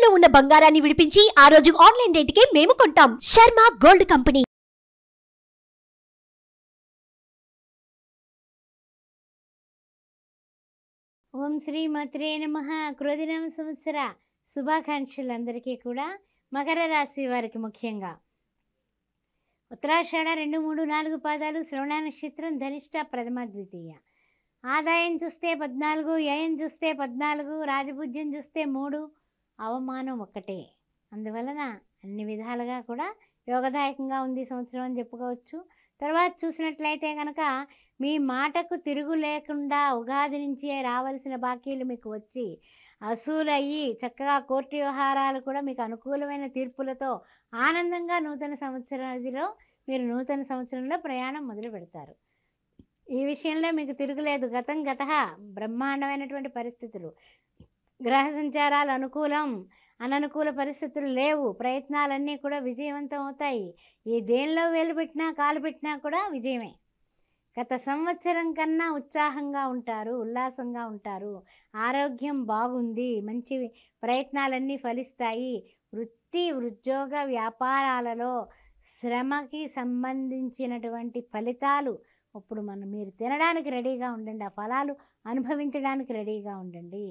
తాకట్టులో ఉన్న బంగారాన్ని విడిపించి ఆ రోజు ఆన్లైన్ రేటుకే మేము కొంటాం. Sharma gold company. ఓం శ్రీ మాత్రే నమః. క్రోధినామ సంవత్సర శుభాకాంక్షలందరికీ కూడా మకర రాశి వారికి ముఖ్యంగా ఉత్తరాషాఢ 2, 3, 4 పాదాలు, శ్రవణ నక్షత్రం, ధనిష్ట ప్రథమ ద్వితీయ. ఆదాయం చూస్తే 14, వ్యయం చూస్తే 14, రాజపూజ్యం చూస్తే 3, అవమానం 1. అందువలన అన్ని విధాలుగా కూడా యోగదాయకంగా ఉంది ఈ సంవత్సరం అని చెప్పుకోవచ్చు. తర్వాత చూసినట్లయితే కనుక మీ మాటకు తిరుగు లేకుండా ఉగాది నుంచి రావాల్సిన బాకీలు మీకు వచ్చి అసూలయ్యి చక్కగా కోర్టు వ్యవహారాలు కూడా మీకు అనుకూలమైన తీర్పులతో ఆనందంగా నూతన సంవత్సరంలో మీరు నూతన సంవత్సరంలో ప్రయాణం మొదలు పెడతారు. ఈ విషయంలో మీకు తిరుగులేదు. గత బ్రహ్మాండమైనటువంటి పరిస్థితులు, గ్రహ సంచారాలు అనుకూలం, అననుకూల పరిస్థితులు లేవు. ప్రయత్నాలన్నీ కూడా విజయవంతం అవుతాయి. ఈ దేనిలో వేలు పెట్టినా కాలు పెట్టినా కూడా విజయమే. గత సంవత్సరం కన్నా ఉత్సాహంగా ఉంటారు, ఉల్లాసంగా ఉంటారు. ఆరోగ్యం బాగుంది, మంచి ప్రయత్నాలన్నీ ఫలిస్తాయి. వృత్తి ఉద్యోగ వ్యాపారాలలో శ్రమకి సంబంధించినటువంటి ఫలితాలు ఇప్పుడు మీరు తినడానికి రెడీగా ఉండండి, ఆ ఫలాలు అనుభవించడానికి రెడీగా ఉండండి.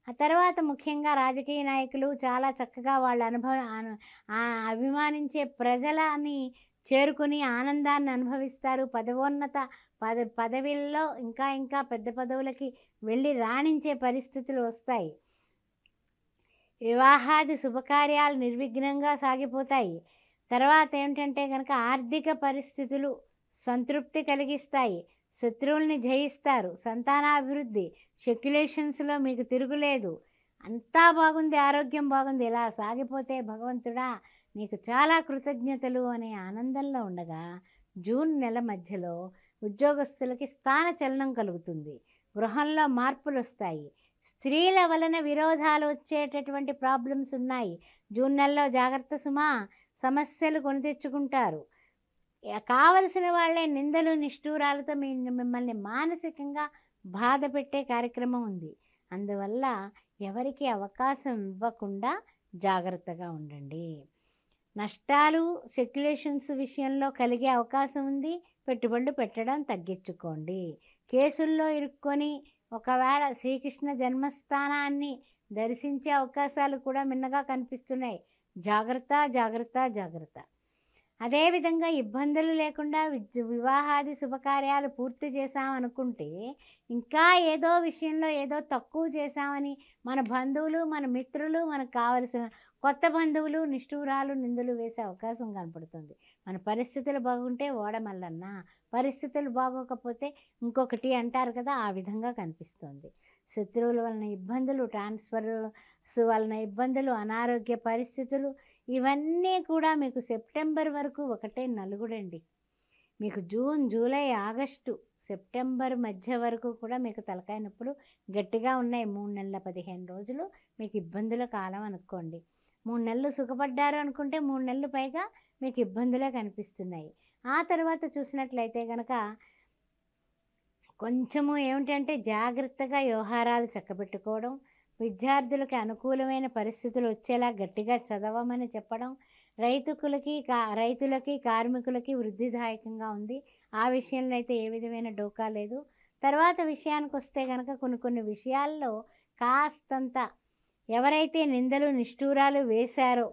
ఆ తర్వాత ముఖ్యంగా రాజకీయ నాయకులు చాలా చక్కగా వాళ్ళ అభిమానించే ప్రజలని చేరుకుని ఆనందాన్ని అనుభవిస్తారు. పదవోన్నత పదవిల్లో ఇంకా పెద్ద పదవులకి వెళ్ళి రాణించే పరిస్థితులు వస్తాయి. వివాహాది శుభకార్యాలు నిర్విఘ్నంగా సాగిపోతాయి. తర్వాత ఏమిటంటే కనుక ఆర్థిక పరిస్థితులు సంతృప్తి కలిగిస్తాయి. శత్రువుల్ని జయిస్తారు. సంతానాభివృద్ధి, స్పెక్యులేషన్స్లో మీకు తిరుగులేదు. అంతా బాగుంది, ఆరోగ్యం బాగుంది. ఇలా సాగిపోతే భగవంతుడా నీకు చాలా కృతజ్ఞతలు అనే ఆనందంలో ఉండగా జూన్ నెల మధ్యలో ఉద్యోగస్తులకి స్థాన చలనం కలుగుతుంది. గృహంలో మార్పులు వస్తాయి. స్త్రీల వలన విరోధాలు వచ్చేటటువంటి ప్రాబ్లమ్స్ ఉన్నాయి. జూన్ నెలలో జాగ్రత్త సుమా, సమస్యలు కొని తెచ్చుకుంటారు. కావలసిన వాళ్ళే నిందలు నిష్ఠూరాలతో మిమ్మల్ని మానసికంగా బాధ పెట్టే కార్యక్రమం ఉంది. అందువల్ల ఎవరికి అవకాశం ఇవ్వకుండా జాగ్రత్తగా ఉండండి. నష్టాలు స్పెక్యులేషన్స్ విషయంలో కలిగే అవకాశం ఉంది. పెట్టుబడులు పెట్టడం తగ్గించుకోండి. కేసుల్లో ఇరుక్కొని ఒకవేళ శ్రీకృష్ణ జన్మస్థానాన్ని దర్శించే అవకాశాలు కూడా మిన్నగా కనిపిస్తున్నాయి. జాగ్రత్త జాగ్రత్త జాగ్రత్త. అదేవిధంగా ఇబ్బందులు లేకుండా వివాహాది శుభకార్యాలు పూర్తి చేశామనుకుంటే ఇంకా ఏదో విషయంలో ఏదో తక్కువ చేశామని మన బంధువులు, మన మిత్రులు, మనకు కావలసిన కొత్త బంధువులు నిష్ఠూరాలు, నిందలు వేసే అవకాశం కనపడుతుంది. మన పరిస్థితులు బాగుంటే ఓడమల్లన్న, పరిస్థితులు బాగోకపోతే ఇంకొకటి అంటారు కదా, ఆ విధంగా కనిపిస్తుంది. శత్రువుల వలన ఇబ్బందులు, ట్రాన్స్ఫర్స్ వలన ఇబ్బందులు, అనారోగ్య పరిస్థితులు ఇవన్నీ కూడా మీకు సెప్టెంబర్ వరకు ఒకటే నలుగుడండి. మీకు జూన్, జూలై, ఆగస్టు, సెప్టెంబర్ మధ్య వరకు కూడా మీకు తలకాయ నొప్పులు గట్టిగా ఉన్నాయి. 3 నెలల 15 రోజులు మీకు ఇబ్బందుల కాలం అనుకోండి. 3 నెలలు సుఖపడ్డారు అనుకుంటే 3 నెలలు పైగా మీకు ఇబ్బందులే కనిపిస్తున్నాయి. ఆ తర్వాత చూసినట్లయితే కనుక కొంచెము ఏమిటంటే జాగ్రత్తగా వ్యవహారాలు చక్కబెట్టుకోవడం, విద్యార్థులకి అనుకూలమైన పరిస్థితులు వచ్చేలా గట్టిగా చదవమని చెప్పడం, రైతులకి కార్మికులకి వృద్ధిదాయకంగా ఉంది. ఆ విషయంలో అయితే ఏ విధమైన డోకా లేదు. తర్వాత విషయానికి వస్తే కనుక కొన్ని విషయాల్లో కాస్తంత ఎవరైతే నిందలు నిష్ఠూరాలు వేశారో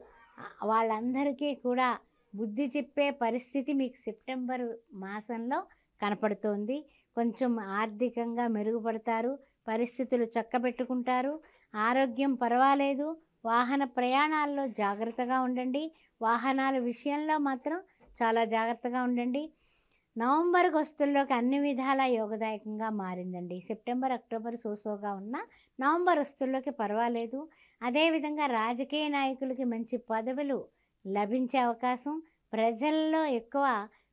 వాళ్ళందరికీ కూడా బుద్ధి చెప్పే పరిస్థితి మీకు సెప్టెంబర్ మాసంలో కనపడుతోంది. కొంచెం ఆర్థికంగా మెరుగుపడతారు, పరిస్థితులు చక్కబెట్టుకుంటారు, ఆరోగ్యం పర్వాలేదు. వాహన ప్రయాణాల్లో జాగ్రత్తగా ఉండండి. వాహనాల విషయంలో మాత్రం చాలా జాగ్రత్తగా ఉండండి. నవంబర్ వస్తుల్లోకి అన్ని విధాలా యోగదాయకంగా మారిందండి. సెప్టెంబర్, అక్టోబర్ సోసోగా ఉన్న నవంబర్ వస్తుల్లోకి పర్వాలేదు. అదేవిధంగా రాజకీయ నాయకులకి మంచి పదవులు లభించే అవకాశం, ప్రజల్లో ఎక్కువ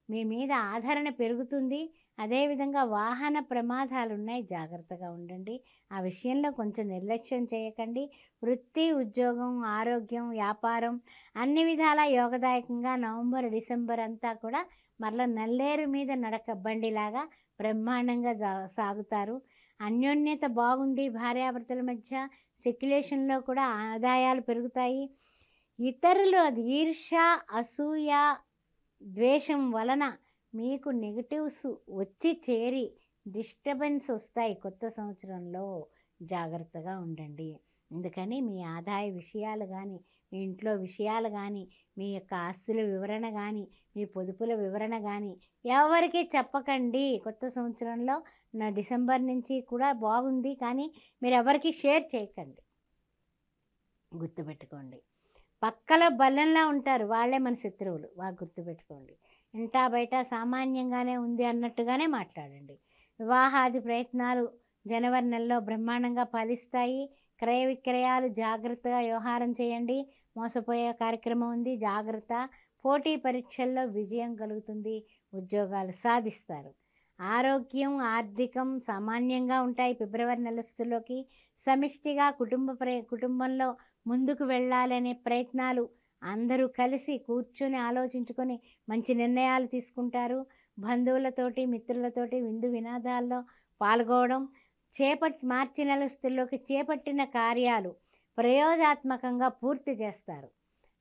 మీ మీద ఆదరణ పెరుగుతుంది. అదేవిధంగా వాహన ప్రమాదాలు ఉన్నాయి, జాగ్రత్తగా ఉండండి. ఆ విషయంలో కొంచెం నిర్లక్ష్యం చేయకండి. వృత్తి, ఉద్యోగం, ఆరోగ్యం, వ్యాపారం అన్ని విధాలా యోగదాయకంగా నవంబర్, డిసెంబర్ అంతా కూడా మరలా నల్లేరు మీద నడక బండిలాగా బ్రహ్మాండంగా సాగుతారు. అన్యోన్యత బాగుంది భార్యాభర్తల మధ్య. స్పెక్యులేషన్లో కూడా ఆదాయాలు పెరుగుతాయి. ఇతరులు అది ఈర్ష్య, అసూయ, ద్వేషం వలన మీకు నెగటివ్స్ వచ్చి చేరి డిస్టర్బెన్స్ వస్తాయి. కొత్త సంవత్సరంలో జాగ్రత్తగా ఉండండి. అందుకని మీ ఆదాయ విషయాలు కానీ, మీ ఇంట్లో విషయాలు కానీ, మీ యొక్క ఆస్తుల వివరణ కానీ, మీ పొదుపుల వివరణ కానీ ఎవరికి చెప్పకండి. కొత్త సంవత్సరంలో నా డిసెంబర్ నుంచి కూడా బాగుంది, కానీ మీరు ఎవరికి షేర్ చేయకండి. గుర్తుపెట్టుకోండి. పక్కలో బల్లెంలా ఉంటారు, వాళ్ళే మన శత్రువులు. గుర్తుపెట్టుకోండి. ఇంటా బయట సామాన్యంగానే ఉంది అన్నట్టుగానే మాట్లాడండి. వివాహాది ప్రయత్నాలు జనవరి నెలలో బ్రహ్మాండంగా ఫలిస్తాయి. క్రయ విక్రయాలు జాగ్రత్తగా వ్యవహారం చేయండి. మోసపోయే కార్యక్రమం ఉంది, జాగ్రత్త. పోటీ పరీక్షల్లో విజయం కలుగుతుంది, ఉద్యోగాలు సాధిస్తారు. ఆరోగ్యం, ఆర్థికం సామాన్యంగా ఉంటాయి. ఫిబ్రవరి నెలస్తులోకి సమిష్టిగా కుటుంబంలో ముందుకు వెళ్ళాలనే ప్రయత్నాలు, అందరూ కలిసి కూర్చొని ఆలోచించుకొని మంచి నిర్ణయాలు తీసుకుంటారు. బంధువులతోటి, మిత్రులతోటి విందు వినోదాల్లో పాల్గొనడం, మార్చి నెలస్తుల్లోకి చేపట్టిన కార్యాలు ప్రయోజనాత్మకంగా పూర్తి చేస్తారు.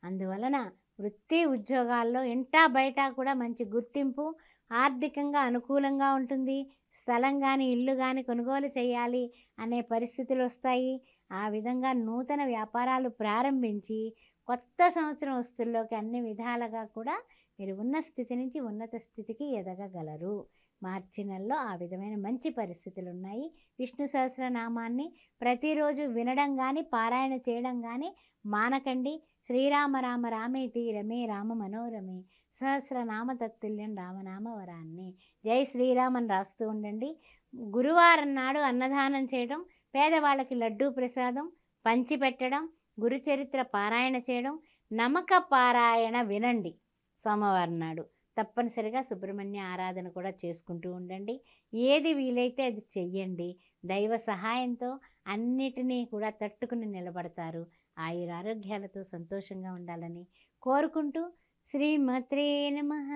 అందువలన వృత్తి ఉద్యోగాల్లో ఇంటా బయట కూడా మంచి గుర్తింపు, ఆర్థికంగా అనుకూలంగా ఉంటుంది. స్థలం కానీ ఇల్లు కానీ కొనుగోలు చేయాలి అనే పరిస్థితులు వస్తాయి. ఆ విధంగా నూతన వ్యాపారాలు ప్రారంభించి కొత్త సంవత్సరం వస్తుల్లోకి అన్ని విధాలుగా కూడా మీరు ఉన్న స్థితి నుంచి ఉన్నత స్థితికి ఎదగగలరు. మార్చి నెలలో ఆ విధమైన మంచి పరిస్థితులు ఉన్నాయి. విష్ణు సహస్రనామాన్ని ప్రతిరోజు వినడం కానీ, పారాయణ చేయడం కానీ మానకండి. శ్రీరామ రామ రామేతి రమే రామ మనోరమే సహస్రనామ తత్తుల్యం రామనామ వరాన్ని. జై శ్రీరామని రాస్తూ ఉండండి. గురువారం నాడు అన్నదానం చేయడం, పేదవాళ్ళకి లడ్డూ ప్రసాదం పంచిపెట్టడం, గురుచరిత్ర పారాయణ చేయడం, నమక పారాయణ వినండి. సోమవారం నాడు తప్పనిసరిగా సుబ్రహ్మణ్య ఆరాధన కూడా చేసుకుంటూ ఉండండి. ఏది వీలైతే అది చెయ్యండి. దైవ సహాయంతో అన్నిటినీ కూడా తట్టుకుని నిలబడతారు. ఆయురారోగ్యాలతో సంతోషంగా ఉండాలని కోరుకుంటూ శ్రీమాత్రే నమః.